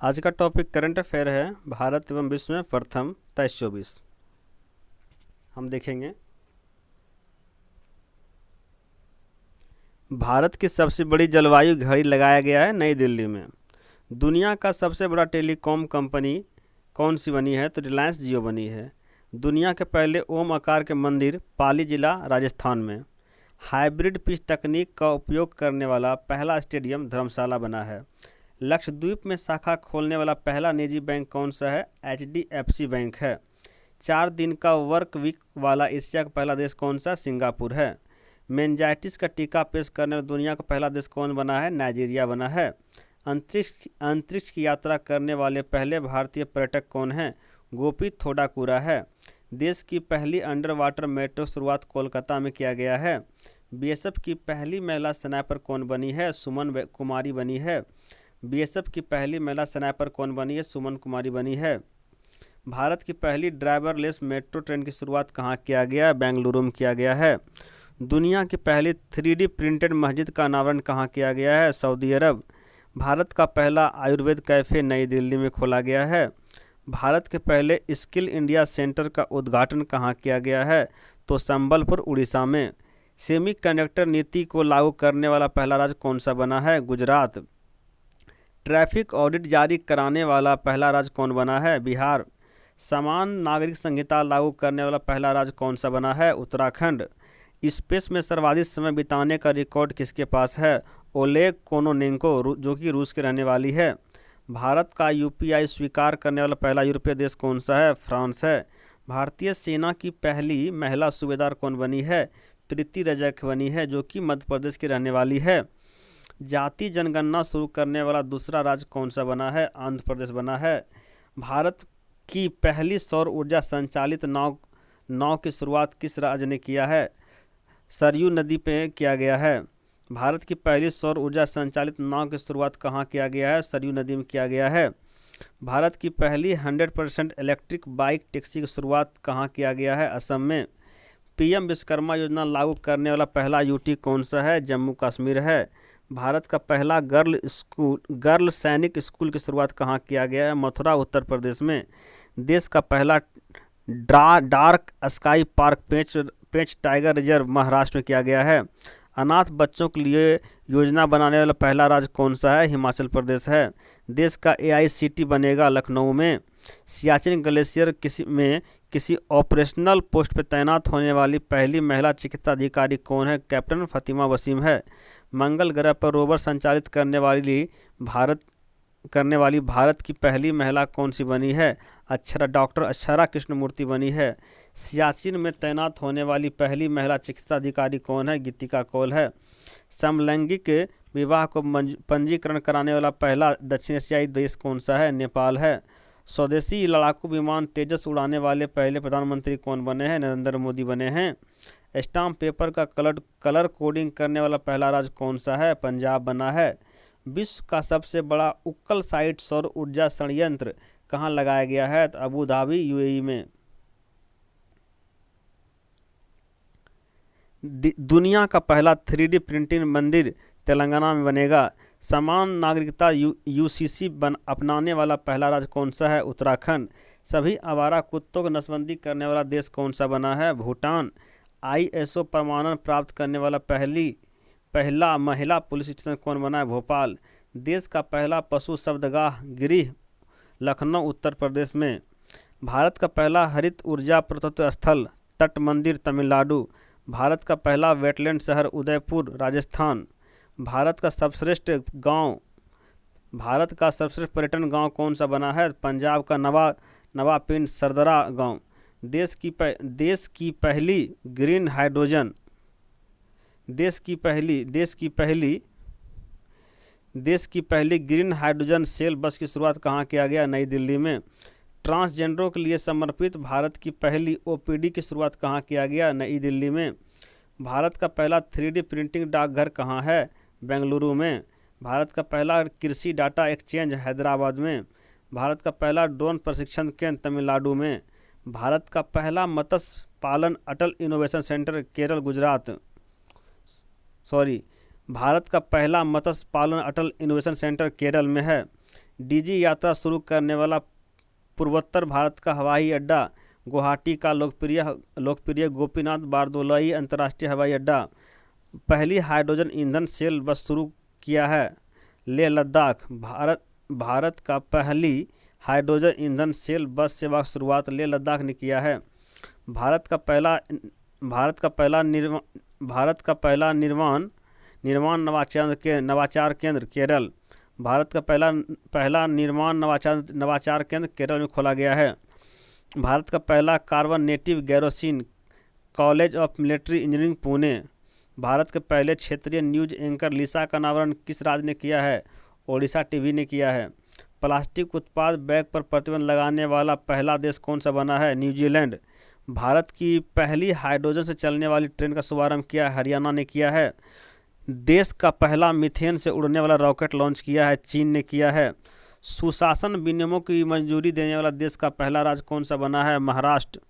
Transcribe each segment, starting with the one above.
आज का topic current affair है। भारत एवं विश्व में प्रथम 23-24 हम देखेंगे। भारत की सबसे बड़ी जलवायु घड़ी लगाया गया है नई दिल्ली में। दुनिया का सबसे बड़ा टेलीकॉम कंपनी कौन सी बनी है? तो रिलायंस जियो बनी है। दुनिया के पहले ओम आकार के मंदिर पाली जिला राजस्थान में। हाइब्रिड पिच तकनीक का उपयोग करने वाला पहला स्टेडियम धर्मशाला बना है। लक्षद्वीप में शाखा खोलने वाला पहला निजी बैंक कौन सा है? HDFC बैंक है। 4 दिन का वर्क वीक वाला एशिया का पहला देश कौन सा? सिंगापुर है। मेनिंजाइटिस का टीका पेश करने वाला दुनिया का पहला देश कौन बना है? नाइजीरिया बना है। अंतरिक्ष की यात्रा करने वाले पहले भारतीय पर्यटक कौन हैं? गोपी थोडाकुरा है। देश की पहली अंडर वाटर मेट्रो शुरुआत कोलकाता में किया गया है। BSF की पहली महिला स्नाइपर कौन बनी है? सुमन कुमारी बनी है। BSF की पहली महिला स्नाइपर कौन बनी है? सुमन कुमारी बनी है। भारत की पहली ड्राइवरलेस मेट्रो ट्रेन की शुरुआत कहाँ किया गया? बेंगलुरु में किया गया है। दुनिया की पहली 3D प्रिंटेड मस्जिद का अनावरण कहाँ किया गया है? सऊदी अरब। भारत का पहला आयुर्वेद कैफ़े नई दिल्ली में खोला गया है। भारत के पहले स्किल इंडिया सेंटर का उद्घाटन कहाँ किया गया है? तो संबलपुर उड़ीसा में। सेमीकंडक्टर नीति को लागू करने वाला पहला राज्य कौन सा बना है? गुजरात। ट्रैफिक ऑडिट जारी कराने वाला पहला राज्य कौन बना है? बिहार। समान नागरिक संहिता लागू करने वाला पहला राज्य कौन सा बना है? उत्तराखंड। स्पेस में सर्वाधिक समय बिताने का रिकॉर्ड किसके पास है? ओलेग कोनोनेंको, जो कि रूस की रहने वाली है। भारत का UPI स्वीकार करने वाला पहला यूरोपीय देश कौन सा है? फ्रांस है। भारतीय सेना की पहली महिला सूबेदार कौन बनी है? प्रीति रजक बनी है, जो कि मध्य प्रदेश की रहने वाली है। जाति जनगणना शुरू करने वाला दूसरा राज्य कौन सा बना है? आंध्र प्रदेश बना है। भारत की पहली सौर ऊर्जा संचालित नाव की शुरुआत किस राज्य ने किया है? सरयू नदी पे किया गया है। भारत की पहली सौर ऊर्जा संचालित नाव की शुरुआत कहाँ किया गया है? सरयू नदी में किया गया है। भारत की पहली 100% इलेक्ट्रिक बाइक टैक्सी की शुरुआत कहाँ किया गया है? असम में। PM विश्वकर्मा योजना लागू करने वाला पहला UT कौन सा है? जम्मू कश्मीर है। भारत का पहला गर्ल सैनिक स्कूल की शुरुआत कहाँ किया गया है? मथुरा उत्तर प्रदेश में। देश का पहला डार्क स्काई पार्क पेंच टाइगर रिजर्व महाराष्ट्र में किया गया है। अनाथ बच्चों के लिए योजना बनाने वाला पहला राज्य कौन सा है? हिमाचल प्रदेश है। देश का AICT बनेगा लखनऊ में। सियाचिन ग्लेशियर किसी ऑपरेशनल पोस्ट पर तैनात होने वाली पहली महिला चिकित्सा अधिकारी कौन है? कैप्टन फतिमा वसीम है। मंगल ग्रह पर रोवर संचालित करने वाली भारत की पहली महिला कौन सी बनी है? डॉक्टर अक्षरा कृष्णमूर्ति बनी है। सियाचिन में तैनात होने वाली पहली महिला चिकित्सा अधिकारी कौन है? गीतिका कौल है। समलैंगिक विवाह को पंजीकरण कराने वाला पहला दक्षिण एशियाई देश कौन सा है? नेपाल है। स्वदेशी लड़ाकू विमान तेजस उड़ाने वाले पहले प्रधानमंत्री कौन बने हैं? नरेंद्र मोदी बने हैं। स्टाम्प पेपर का कलर कोडिंग करने वाला पहला राज्य कौन सा है? पंजाब बना है। विश्व का सबसे बड़ा उक्कल साइट सौर ऊर्जा संयंत्र कहाँ लगाया गया है? तो अबू धाबी UAE में। दुनिया का पहला 3D प्रिंटिंग मंदिर तेलंगाना में बनेगा। समान नागरिकता UCC अपनाने वाला पहला राज्य कौन सा है? उत्तराखंड। सभी आवारा कुत्तों को नसबंदी करने वाला देश कौन सा बना है? भूटान। ISO प्रमाणन प्राप्त करने वाला पहला महिला पुलिस स्टेशन कौन बना है? भोपाल। देश का पहला पशु शब्दगाह गृह लखनऊ उत्तर प्रदेश में। भारत का पहला हरित ऊर्जा प्रभुत्व स्थल तट मंदिर तमिलनाडु। भारत का पहला वेटलैंड शहर उदयपुर राजस्थान। भारत का सर्वश्रेष्ठ पर्यटन गांव कौन सा बना है? पंजाब का नवापिंड सरदरा गांव। देश की पहली ग्रीन हाइड्रोजन सेल बस की शुरुआत कहाँ किया गया? नई दिल्ली में। ट्रांसजेंडरों के लिए समर्पित भारत की पहली OPD की शुरुआत कहाँ किया गया? नई दिल्ली में। भारत का पहला 3D प्रिंटिंग डाकघर कहाँ है? बेंगलुरु में। भारत का पहला कृषि डाटा एक्सचेंज हैदराबाद में। भारत का पहला ड्रोन प्रशिक्षण केंद्र तमिलनाडु में। भारत का पहला मत्स्य पालन अटल इनोवेशन सेंटर भारत का पहला मत्स्य पालन अटल इनोवेशन सेंटर केरल में है। डीजी यात्रा शुरू करने वाला पूर्वोत्तर भारत का हवाई अड्डा गुवाहाटी का लोकप्रिय गोपीनाथ बारदोलाई अंतर्राष्ट्रीय हवाई अड्डा। पहली हाइड्रोजन ईंधन सेल बस शुरू किया है लेह लद्दाख। भारत का पहली हाइड्रोजन ईंधन सेल बस सेवा शुरुआत लेह लद्दाख ने किया है। भारत का पहला निर्माण नवाचार केंद्र केरल। भारत का पहला निर्माण नवाचार केंद्र केरल में खोला गया है। भारत का पहला carbon native garrison college of military engineering Pune. Bharat के पहले क्षेत्रीय न्यूज एंकर लिसा का अनावरण किस राज्य ने किया है? ओडिशा टीवी ने किया है। प्लास्टिक उत्पाद बैग पर प्रतिबंध लगाने वाला पहला देश कौन सा बना है? न्यूजीलैंड। भारत की पहली हाइड्रोजन से चलने वाली ट्रेन का शुभारंभ किया हरियाणा ने किया है। देश का पहला मीथेन से उड़ने वाला रॉकेट लॉन्च किया है चीन ने किया है। सुशासन विनियमों की मंजूरी देने वाला देश का पहला राज्य कौन सा बना है? महाराष्ट्र।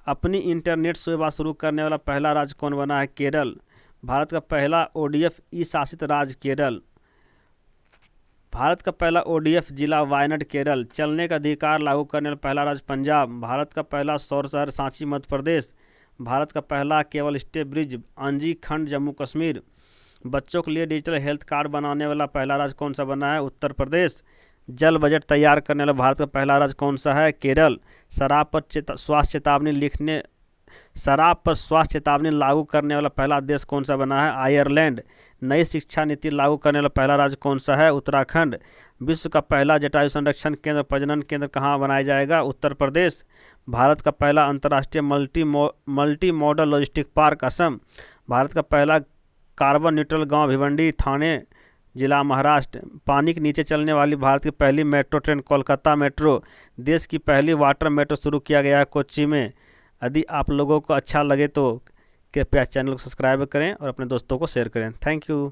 अपनी इंटरनेट सेवा शुरू करने वाला पहला राज्य कौन बना है? केरल। भारत का पहला ODF ई शासित राज्य केरल। भारत का पहला ODF जिला वायनाड केरल। चलने का अधिकार लागू करने वाला पहला राज्य पंजाब। भारत का पहला सौर शहर सांची मध्य प्रदेश। भारत का पहला केबल स्टे ब्रिज अंजी खंड जम्मू कश्मीर। बच्चों के लिए डिजिटल हेल्थ कार्ड बनाने वाला पहला राज्य कौन सा बना है? उत्तर प्रदेश। जल बजट तैयार करने वाला भारत का पहला राज्य कौन सा है? केरल। शराब पर स्वास्थ्य चेतावनी लागू करने वाला पहला देश कौन सा बना है? आयरलैंड। नई शिक्षा नीति लागू करने वाला पहला राज्य कौन सा है? उत्तराखंड। विश्व का पहला जटायु संरक्षण केंद्र प्रजनन केंद्र कहाँ बनाया जाएगा? उत्तर प्रदेश। भारत का पहला अंतर्राष्ट्रीय multi modal logistic park Assam. Bharat का पहला कार्बन न्यूट्रल गांव भिवंडी थाने जिला महाराष्ट्र। पानी के नीचे चलने वाली भारत की पहली मेट्रो ट्रेन कोलकाता मेट्रो। देश की पहली वाटर मेट्रो शुरू किया गया है कोच्चि में। यदि आप लोगों को अच्छा लगे तो कृपया चैनल को सब्सक्राइब करें और अपने दोस्तों को शेयर करें। Thank you.